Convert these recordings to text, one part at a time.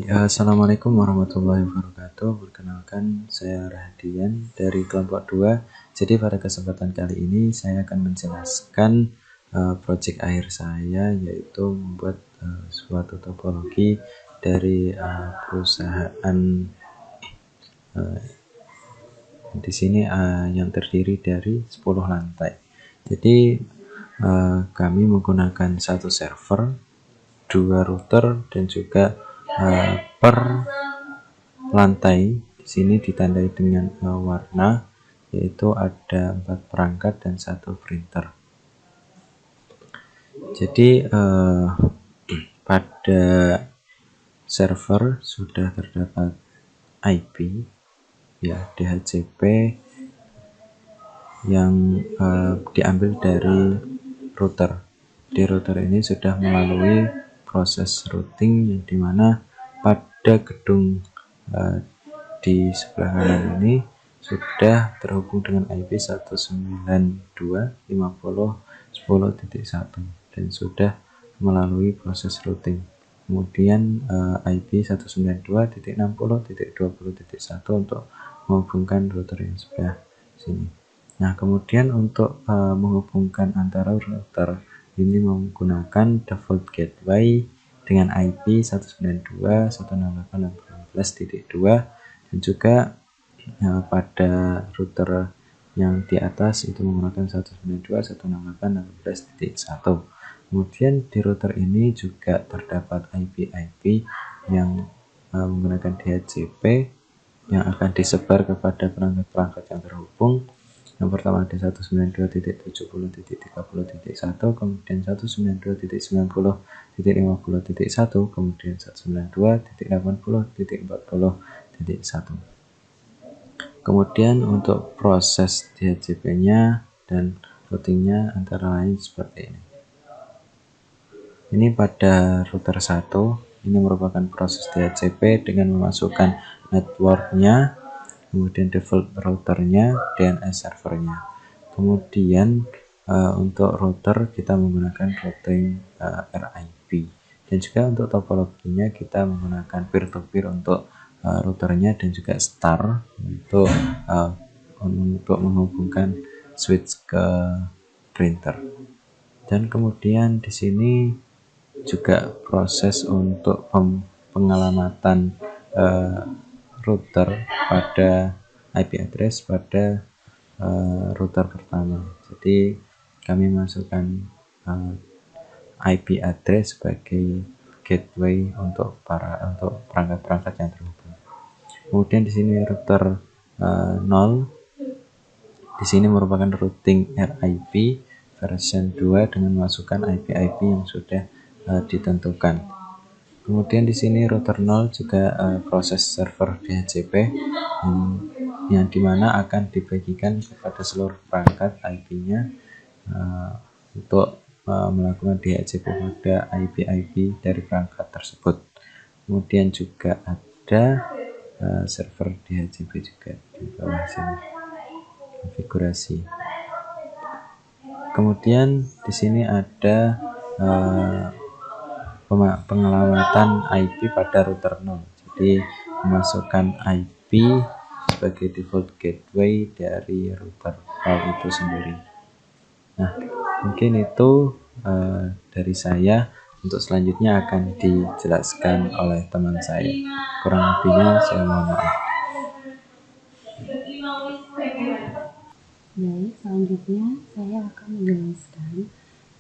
Assalamualaikum warahmatullahi wabarakatuh. Perkenalkan, saya Rahadian dari kelompok 2. Jadi pada kesempatan kali ini saya akan menjelaskan proyek akhir saya, yaitu membuat suatu topologi dari perusahaan di sini yang terdiri dari 10 lantai. Jadi kami menggunakan satu server, 2 router, dan juga per lantai di sini ditandai dengan warna, yaitu ada 4 perangkat dan 1 printer. Jadi pada server sudah terdapat IP, ya, DHCP yang diambil dari router. Di router ini sudah melalui proses routing, yang dimana pada gedung di sebelah kanan ini sudah terhubung dengan IP 192.50.10.1 dan sudah melalui proses routing. Kemudian IP 192.60.20.1 untuk menghubungkan router yang sebelah sini. Nah, kemudian untuk menghubungkan antara router ini menggunakan default gateway dengan IP 192.168.18.2 dan juga pada router yang di atas itu menggunakan 192.168.18.1. Kemudian di router ini juga terdapat IP-IP yang menggunakan DHCP yang akan disebar kepada perangkat-perangkat yang terhubung. Yang pertama ada 192.70.30.1, kemudian 192.90.50.1, kemudian 192.80.40.1. Kemudian untuk proses DHCP-nya dan routingnya antara lain seperti ini. Ini pada router 1, ini merupakan proses DHCP dengan memasukkan networknya, kemudian default routernya, DNS servernya. Kemudian untuk router kita menggunakan routing RIP, dan juga untuk topologinya kita menggunakan peer-to-peer untuk routernya, dan juga star untuk menghubungkan switch ke printer. Dan kemudian di sini juga proses untuk pengelamatan router pada IP address pada router pertama. Jadi kami masukkan IP address sebagai gateway untuk perangkat-perangkat yang terhubung. Kemudian di sini router 0, di sini merupakan routing RIP version 2 dengan memasukkan IP-IP yang sudah ditentukan. Kemudian di sini router 0 juga proses server DHCP yang dimana akan dibagikan kepada seluruh perangkat IP-nya untuk melakukan DHCP pada IP-IP dari perangkat tersebut. Kemudian juga ada server DHCP juga di bawah sini, konfigurasi. Kemudian di sini ada pengelamatan IP pada router 0. Jadi memasukkan IP sebagai default gateway dari router 0 itu sendiri. Nah, mungkin itu dari saya. Untuk selanjutnya akan dijelaskan oleh teman saya. Kurang lebihnya saya mohon maaf. Baik, selanjutnya saya akan menjelaskan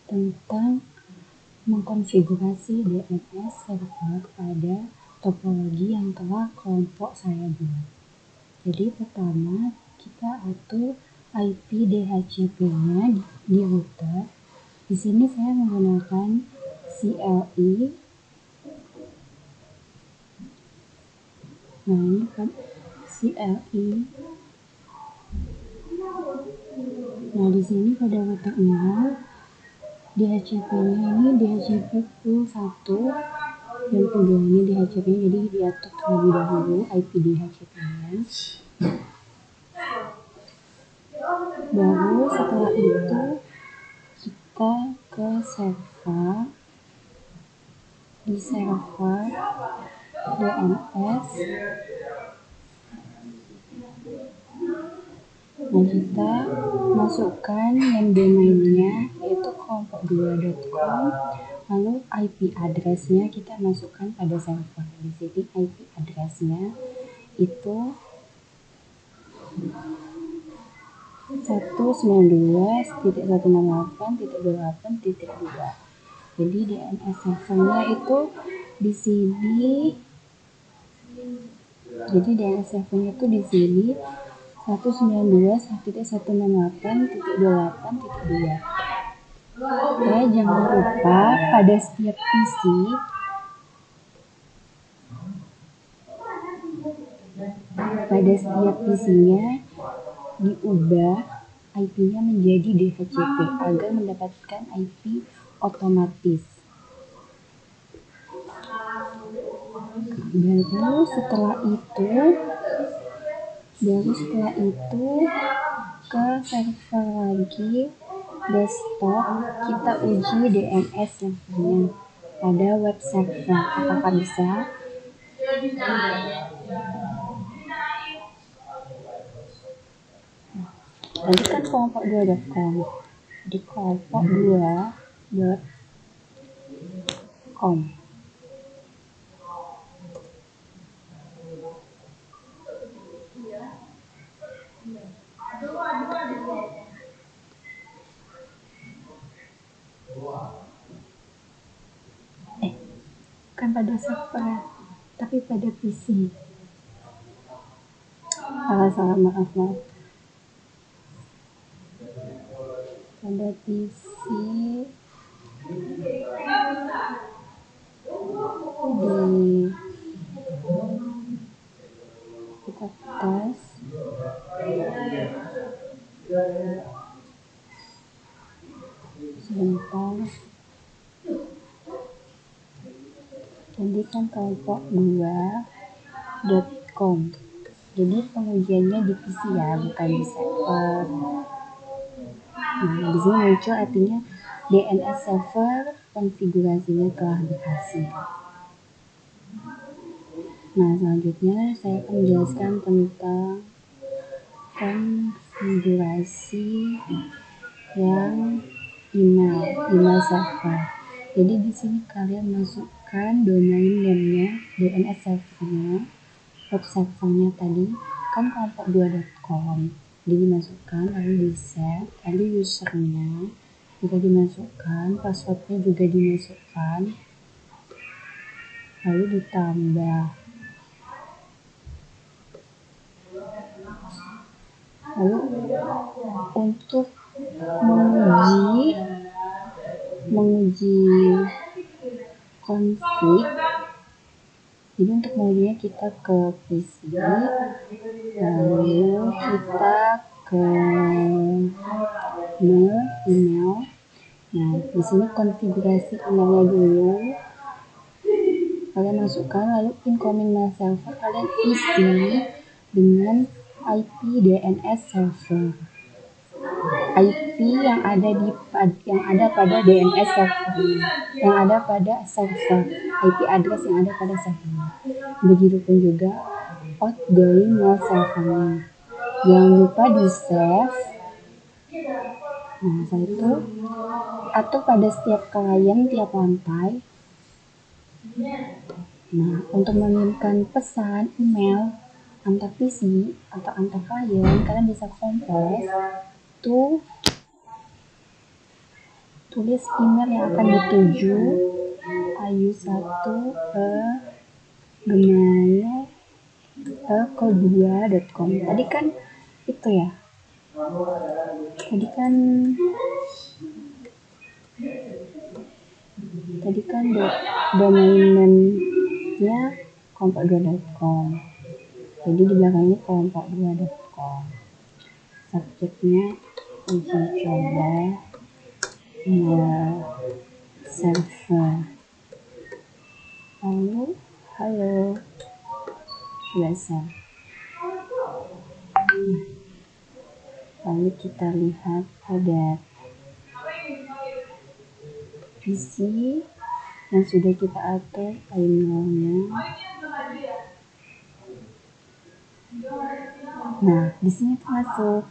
tentang mengkonfigurasi DNS server pada topologi yang telah kelompok saya buat. Jadi pertama kita atur IP DHCP-nya di router. Di sini saya menggunakan CLI. Nah, ini kan CLI. Nah, di sini pada router 0 DHCP-nya ini DHCP pool 1 dan pool 2 ini DHCP-nya, jadi diatur terlebih dahulu IP DHCP-nya. Baru setelah itu kita ke server. di server DNS. Nah, kita masukkan yang domainnya yaitu kelompok2.com, lalu IP addressnya kita masukkan pada server. Di sini IP addressnya itu 192.168.2. Jadi DNS servernya itu di sini. Jadi DNS servernya itu di sini 192.168.2. Ya, jangan lupa pada setiap PC-nya diubah IP-nya menjadi DHCP agar mendapatkan IP otomatis. Baru setelah itu ke server lagi desktop, kita uji DNS servernya pada web server. Apakah bisa? Tadi kan kelompok2.com, di kelompok2.com. Bukan pada server, tapi pada PC. Maaf. Pada PC kita tes sebentar. Jadi kan kelompok2.com. Jadi pengujiannya di PC ya, bukan di server. Nah, di sini muncul artinya DNS server konfigurasinya telah berhasil. Nah, selanjutnya saya akan menjelaskan tentang konfigurasi yang email server. Jadi di sini kalian masukkan domain name-nya, DNS servernya, web servernya tadi kan kelompok2.com. Jadi dimasukkan, lalu di save, lalu usernya juga dimasukkan, passwordnya juga dimasukkan, lalu ditambah. Lalu untuk menguji config, jadi untuk mengujinya kita ke PC, lalu kita ke email. Nah, di sini konfigurasi emailnya dulu kalian masukkan, lalu incoming mail server kalian isi dengan IP DNS server, IP yang ada pada DNS server, yang ada pada server, IP address yang ada pada server. Begitupun juga outgoing mail servernya. Jangan lupa di save. Nah, setelah itu atau pada setiap klien tiap lantai. Nah, untuk mengirimkan pesan email antar PC atau antar klien, kalian bisa compose tulis email yang akan dituju ayu1@gmail.com. Tadi kan itu ya. Tadi kan domainnya kelompok2.com. Jadi di belakangnya kelompok2.com. Subjeknya uji coba server. Lalu halo, selesai. Lalu kita lihat ada PC yang sudah kita atur emailnya. Nah, di sini tuh masuk.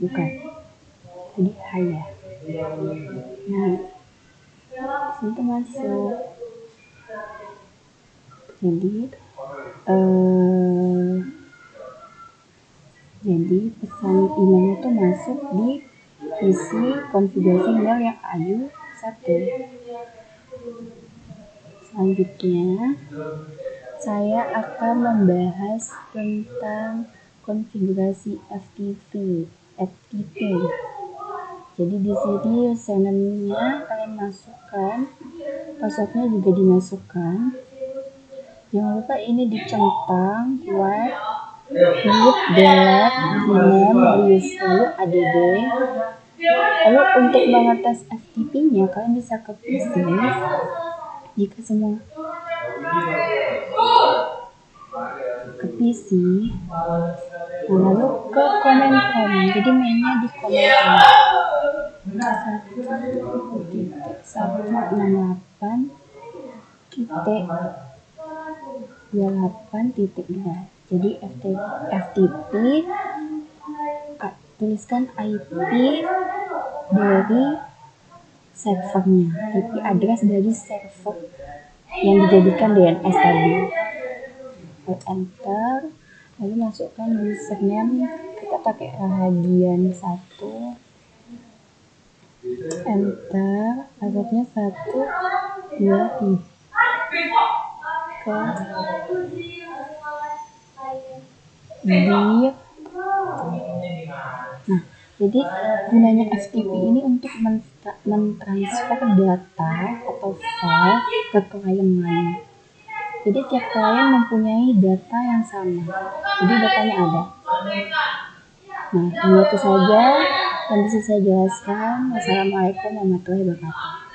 Bukan. Jadi ya. Nah, di sini tuh masuk. Jadi pesan emailnya tuh masuk di isi konfigurasi email yang Ayu 1. Selanjutnya, saya akan membahas tentang konfigurasi FTP. Jadi di sini username-nya kalian masukkan, password-nya juga dimasukkan. Jangan lupa ini dicentang kuat, huruf delete, name, list, lalu add. Lalu untuk mengetes FTP-nya kalian bisa ke PC jika semua ke PC. Lalu ke comment form. Jadi mainnya di comment form. 1.168.28.2. Jadi FTP tuliskan IP dari servernya, IP address dari server yang dijadikan DNS tadi. Enter, lalu masukkan username, kita pakai Rahadian 1. Enter, passwordnya 1, 2, 3. Nah, jadi gunanya FTP ini untuk mentransfer data atau file ke klien lain. Jadi tiap klien mempunyai data yang sama. Jadi datanya ada. Nah, itu saja yang bisa saya jelaskan. Wassalamualaikum warahmatullahi wabarakatuh.